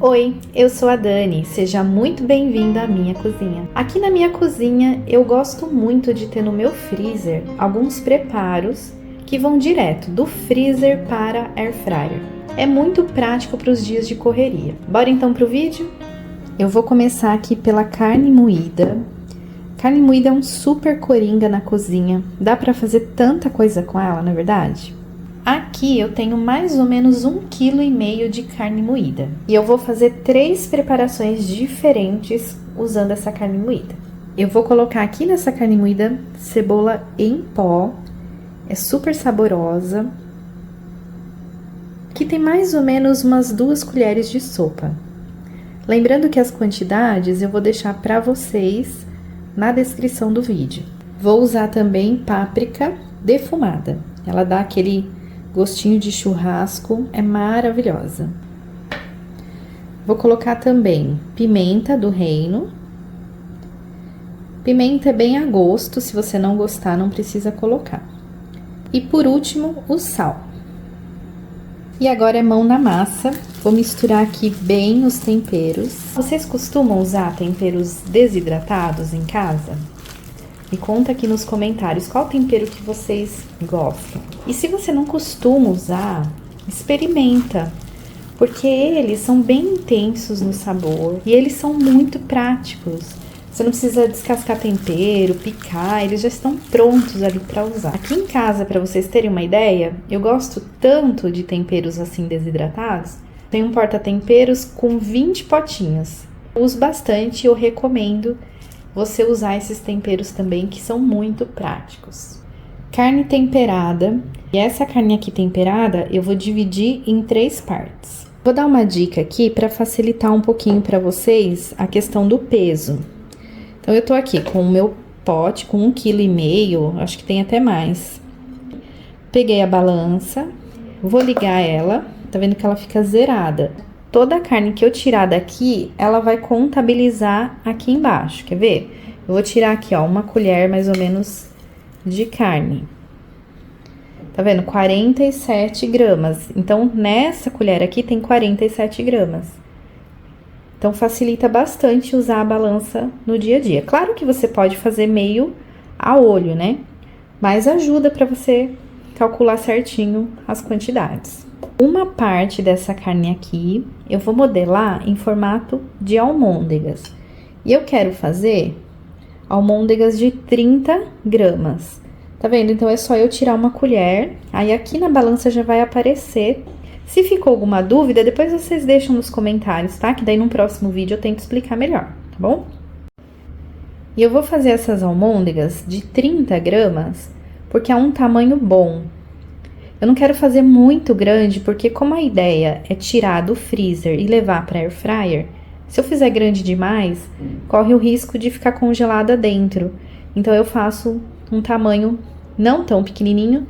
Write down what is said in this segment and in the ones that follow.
Oi, eu sou a Dani, seja muito bem-vinda à minha cozinha. Aqui na minha cozinha eu gosto muito de ter no meu freezer alguns preparos que vão direto do freezer para air fryer. É muito prático para os dias de correria. Bora então pro vídeo? Eu vou começar aqui pela carne moída. Carne moída é um super coringa na cozinha, dá para fazer tanta coisa com ela, não é verdade? Aqui eu tenho mais ou menos 1,5 kg de carne moída. E eu vou fazer 3 preparações diferentes usando essa carne moída. Eu vou colocar aqui nessa carne moída cebola em pó. É super saborosa. Aqui tem mais ou menos umas 2 colheres de sopa. Lembrando que as quantidades eu vou deixar para vocês na descrição do vídeo. Vou usar também páprica defumada. Ela dá aquele gostinho de churrasco, é maravilhosa. Vou colocar também pimenta do reino. Pimenta é bem a gosto, se você não gostar, não precisa colocar. E por último, o sal. E agora é mão na massa, vou misturar aqui bem os temperos. Vocês costumam usar temperos desidratados em casa? Me conta aqui nos comentários qual tempero que vocês gostam. E se você não costuma usar, experimenta, porque eles são bem intensos no sabor e eles são muito práticos. Você não precisa descascar tempero, picar, eles já estão prontos ali para usar. Aqui em casa, para vocês terem uma ideia, eu gosto tanto de temperos assim desidratados. Tem um porta-temperos com 20 potinhos. Eu uso bastante e eu recomendo você usar esses temperos também, que são muito práticos. Carne temperada. E essa carne aqui temperada, eu vou dividir em 3 partes. Vou dar uma dica aqui para facilitar um pouquinho para vocês a questão do peso. Então, eu tô aqui com o meu pote com 1,5 kg, acho que tem até mais. Peguei a balança, vou ligar ela, tá vendo que ela fica zerada. Toda a carne que eu tirar daqui, ela vai contabilizar aqui embaixo, quer ver? Eu vou tirar aqui, ó, 1 colher mais ou menos de carne. Tá vendo? 47 gramas. Então, nessa colher aqui tem 47 gramas. Então, facilita bastante usar a balança no dia a dia. Claro que você pode fazer meio a olho, né? Mas ajuda para você calcular certinho as quantidades. Uma parte dessa carne aqui, eu vou modelar em formato de almôndegas. E eu quero fazer almôndegas de 30 gramas. Tá vendo? Então, é só eu tirar 1 colher, aí aqui na balança já vai aparecer. Se ficou alguma dúvida, depois vocês deixam nos comentários, tá? Que daí no próximo vídeo eu tento explicar melhor, tá bom? E eu vou fazer essas almôndegas de 30 gramas, porque é um tamanho bom. Eu não quero fazer muito grande, porque como a ideia é tirar do freezer e levar para air fryer, se eu fizer grande demais, corre o risco de ficar congelada dentro. Então, eu faço um tamanho não tão pequenininho,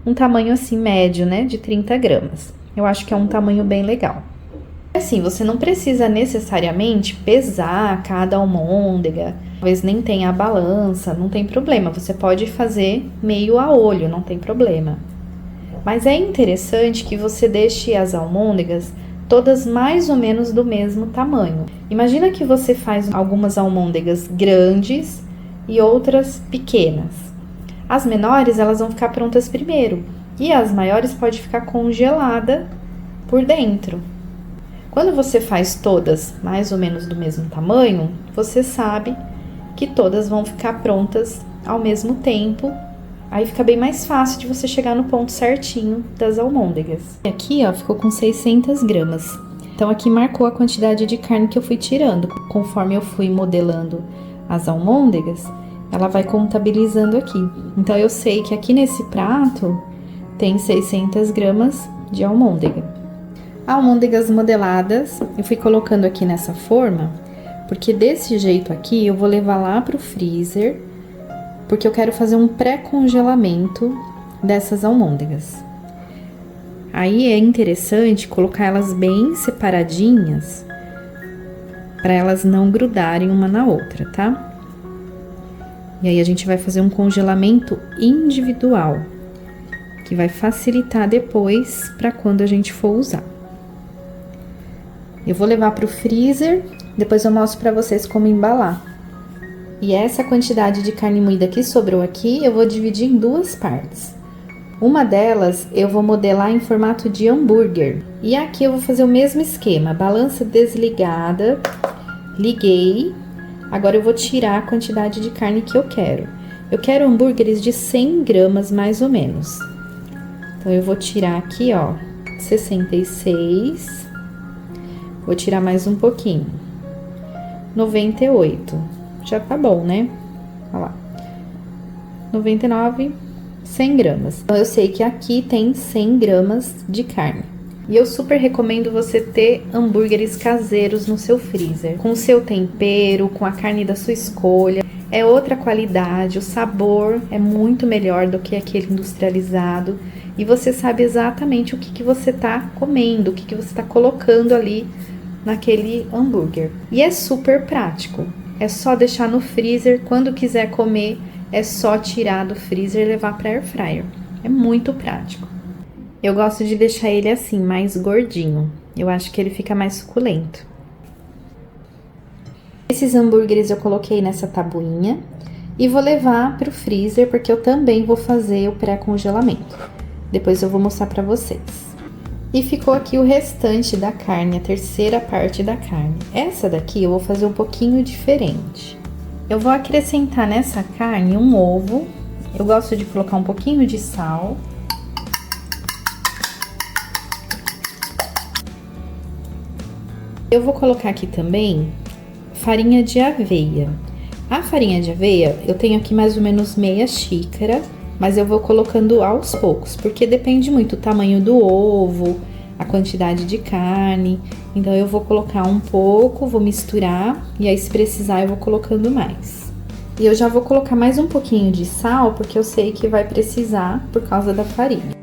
um tamanho assim médio, né, de 30 gramas. Eu acho que é um tamanho bem legal. Assim, você não precisa necessariamente pesar cada almôndega, talvez nem tenha a balança, não tem problema. Você pode fazer meio a olho, não tem problema. Mas é interessante que você deixe as almôndegas todas mais ou menos do mesmo tamanho. Imagina que você faz algumas almôndegas grandes e outras pequenas. As menores, elas vão ficar prontas primeiro, e as maiores pode ficar congelada por dentro. Quando você faz todas mais ou menos do mesmo tamanho, você sabe que todas vão ficar prontas ao mesmo tempo. Aí fica bem mais fácil de você chegar no ponto certinho das almôndegas. E aqui, ó, ficou com 600 gramas. Então, aqui marcou a quantidade de carne que eu fui tirando. Conforme eu fui modelando as almôndegas, ela vai contabilizando aqui. Então, eu sei que aqui nesse prato tem 600 gramas de almôndega. Almôndegas modeladas, eu fui colocando aqui nessa forma, porque desse jeito aqui eu vou levar lá pro freezer, porque eu quero fazer um pré-congelamento dessas almôndegas. Aí é interessante colocar elas bem separadinhas, para elas não grudarem uma na outra, tá? E aí a gente vai fazer um congelamento individual, que vai facilitar depois para quando a gente for usar. Eu vou levar para o freezer, depois eu mostro para vocês como embalar. E essa quantidade de carne moída que sobrou aqui, eu vou dividir em duas partes. Uma delas eu vou modelar em formato de hambúrguer. E aqui eu vou fazer o mesmo esquema, balança desligada, liguei. Agora eu vou tirar a quantidade de carne que eu quero. Eu quero hambúrgueres de 100 gramas mais ou menos. Então eu vou tirar aqui, ó, 66. Vou tirar mais um pouquinho. 98. Já tá bom, né? Olha lá. 99, 100 gramas. Então, eu sei que aqui tem 100 gramas de carne. E eu super recomendo você ter hambúrgueres caseiros no seu freezer. Com o seu tempero, com a carne da sua escolha. É outra qualidade, o sabor é muito melhor do que aquele industrializado. E você sabe exatamente o que você tá comendo, o que você tá colocando ali naquele hambúrguer. E é super prático. É só deixar no freezer, quando quiser comer, é só tirar do freezer e levar para air fryer. É muito prático. Eu gosto de deixar ele assim, mais gordinho. Eu acho que ele fica mais suculento. Esses hambúrgueres eu coloquei nessa tabuinha e vou levar para o freezer, porque eu também vou fazer o pré-congelamento. Depois eu vou mostrar para vocês. E ficou aqui o restante da carne, a terceira parte da carne. Essa daqui eu vou fazer um pouquinho diferente. Eu vou acrescentar nessa carne um ovo. Eu gosto de colocar um pouquinho de sal. Eu vou colocar aqui também farinha de aveia. A farinha de aveia eu tenho aqui mais ou menos meia xícara. Mas eu vou colocando aos poucos, porque depende muito do tamanho do ovo, a quantidade de carne. Então, eu vou colocar um pouco, vou misturar, e aí se precisar eu vou colocando mais. E eu já vou colocar mais um pouquinho de sal, porque eu sei que vai precisar por causa da farinha.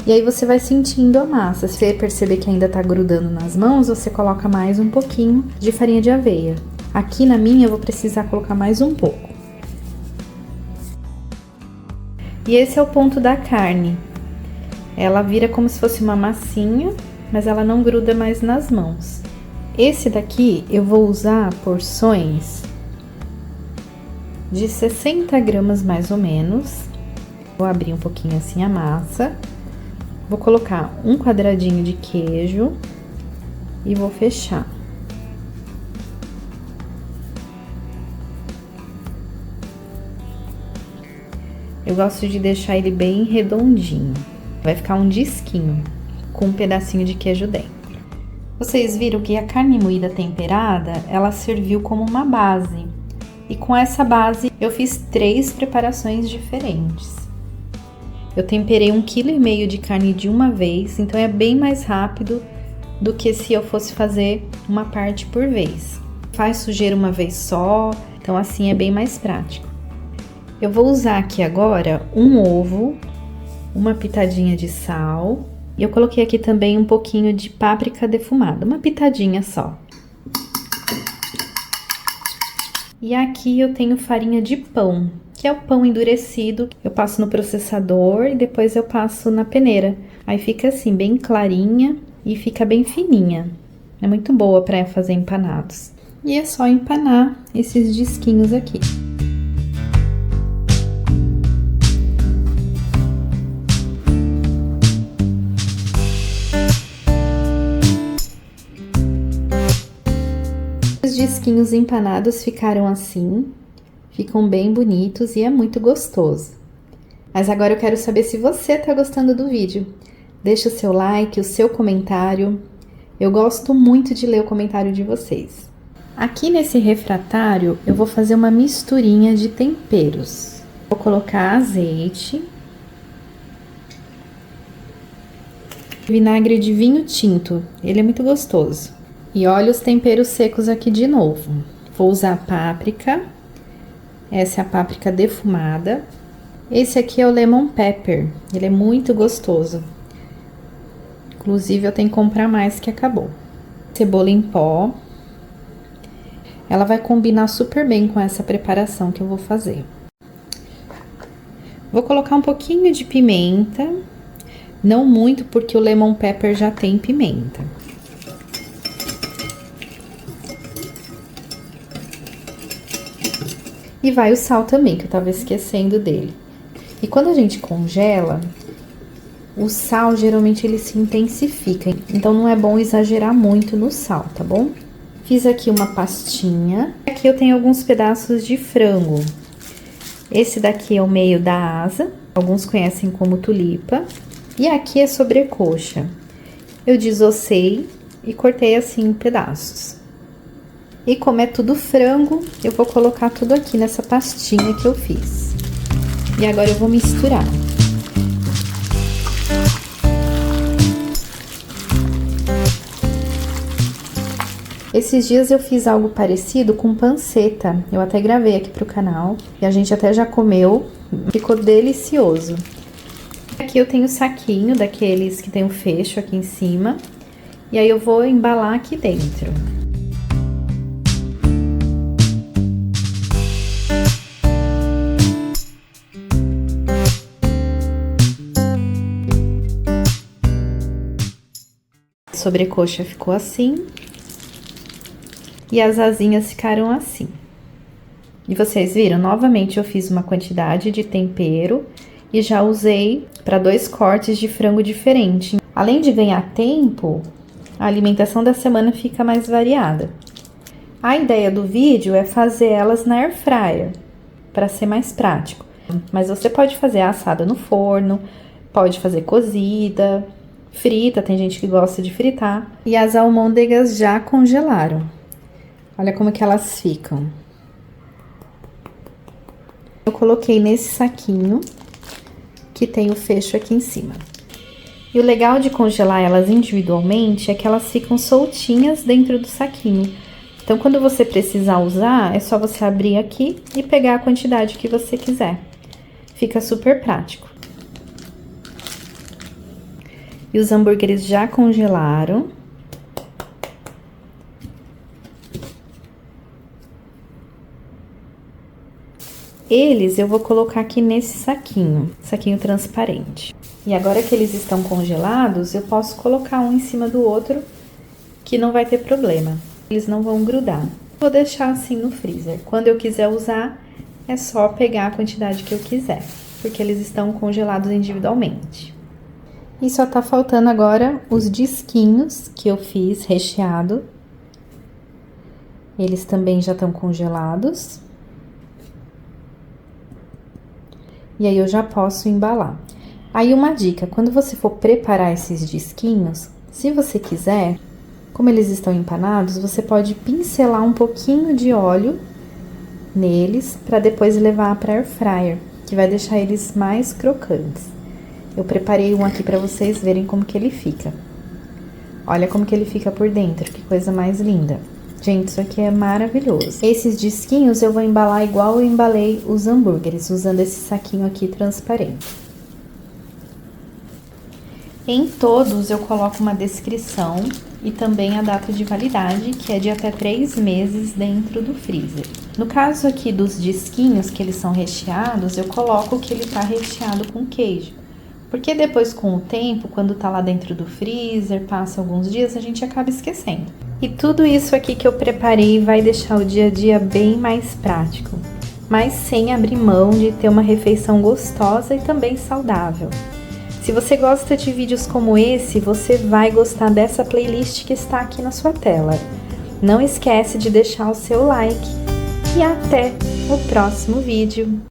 E aí você vai sentindo a massa. Se você perceber que ainda tá grudando nas mãos, você coloca mais um pouquinho de farinha de aveia. Aqui na minha eu vou precisar colocar mais um pouco. E esse é o ponto da carne. Ela vira como se fosse uma massinha, mas ela não gruda mais nas mãos. Esse daqui eu vou usar porções de 60 gramas mais ou menos. Vou abrir um pouquinho assim a massa. Vou colocar um quadradinho de queijo e vou fechar. Eu gosto de deixar ele bem redondinho. Vai ficar um disquinho com um pedacinho de queijo dentro. Vocês viram que a carne moída temperada, ela serviu como uma base. E com essa base, eu fiz 3 preparações diferentes. Eu temperei 1,5 kg de carne de uma vez, então é bem mais rápido do que se eu fosse fazer uma parte por vez. Faz sujeira uma vez só, então assim é bem mais prático. Eu vou usar aqui agora um ovo, uma pitadinha de sal. E eu coloquei aqui também um pouquinho de páprica defumada, uma pitadinha só. E aqui eu tenho farinha de pão, que é o pão endurecido. Eu passo no processador e depois eu passo na peneira. Aí fica assim, bem clarinha e fica bem fininha. É muito boa para fazer empanados. E é só empanar esses disquinhos aqui. Os disquinhos empanados ficaram assim, ficam bem bonitos e é muito gostoso. Mas agora eu quero saber se você tá gostando do vídeo. Deixa o seu like, o seu comentário. Eu gosto muito de ler o comentário de vocês. Aqui nesse refratário eu vou fazer uma misturinha de temperos. Vou colocar azeite, vinagre de vinho tinto, ele é muito gostoso. E olha os temperos secos aqui de novo. Vou usar páprica, essa é a páprica defumada. Esse aqui é o lemon pepper, ele é muito gostoso. Inclusive eu tenho que comprar mais que acabou. Cebola em pó. Ela vai combinar super bem com essa preparação que eu vou fazer. Vou colocar um pouquinho de pimenta. Não muito, porque o lemon pepper já tem pimenta. E vai o sal também, que eu tava esquecendo dele. E quando a gente congela, o sal geralmente ele se intensifica. Então não é bom exagerar muito no sal, tá bom? Fiz aqui uma pastinha. Aqui eu tenho alguns pedaços de frango. Esse daqui é o meio da asa, alguns conhecem como tulipa. E aqui é sobrecoxa. Eu desossei e cortei assim em pedaços. E como é tudo frango, eu vou colocar tudo aqui nessa pastinha que eu fiz. E agora eu vou misturar. Esses dias eu fiz algo parecido com panceta. Eu até gravei aqui pro canal. E a gente até já comeu. Ficou delicioso. Aqui eu tenho saquinho daqueles que tem o fecho aqui em cima. E aí eu vou embalar aqui dentro. A sobrecoxa ficou assim. E as asinhas ficaram assim. E vocês viram? Novamente eu fiz uma quantidade de tempero e já usei para 2 cortes de frango diferente. Além de ganhar tempo, a alimentação da semana fica mais variada. A ideia do vídeo é fazer elas na air fryer, para ser mais prático. Mas você pode fazer assada no forno, pode fazer cozida, frita, tem gente que gosta de fritar. E as almôndegas já congelaram. Olha como que elas ficam. Eu coloquei nesse saquinho que tem o fecho aqui em cima. E o legal de congelar elas individualmente é que elas ficam soltinhas dentro do saquinho. Então, quando você precisar usar, é só você abrir aqui e pegar a quantidade que você quiser. Fica super prático. E os hambúrgueres já congelaram. Eles eu vou colocar aqui nesse saquinho transparente. E agora que eles estão congelados, eu posso colocar um em cima do outro, que não vai ter problema. Eles não vão grudar. Vou deixar assim no freezer. Quando eu quiser usar, é só pegar a quantidade que eu quiser, porque eles estão congelados individualmente. E só tá faltando agora os disquinhos que eu fiz recheado. Eles também já estão congelados. E aí eu já posso embalar. Aí uma dica, quando você for preparar esses disquinhos, se você quiser, como eles estão empanados, você pode pincelar um pouquinho de óleo neles para depois levar para air fryer, que vai deixar eles mais crocantes. Eu preparei um aqui para vocês verem como que ele fica. Olha como que ele fica por dentro, que coisa mais linda. Gente, isso aqui é maravilhoso. Esses disquinhos eu vou embalar igual eu embalei os hambúrgueres, usando esse saquinho aqui transparente. Em todos eu coloco uma descrição e também a data de validade, que é de até 3 meses dentro do freezer. No caso aqui dos disquinhos, que eles são recheados, eu coloco que ele tá recheado com queijo. Porque depois, com o tempo, quando tá lá dentro do freezer, passa alguns dias, a gente acaba esquecendo. E tudo isso aqui que eu preparei vai deixar o dia a dia bem mais prático, mas sem abrir mão de ter uma refeição gostosa e também saudável. Se você gosta de vídeos como esse, você vai gostar dessa playlist que está aqui na sua tela. Não esquece de deixar o seu like e até o próximo vídeo!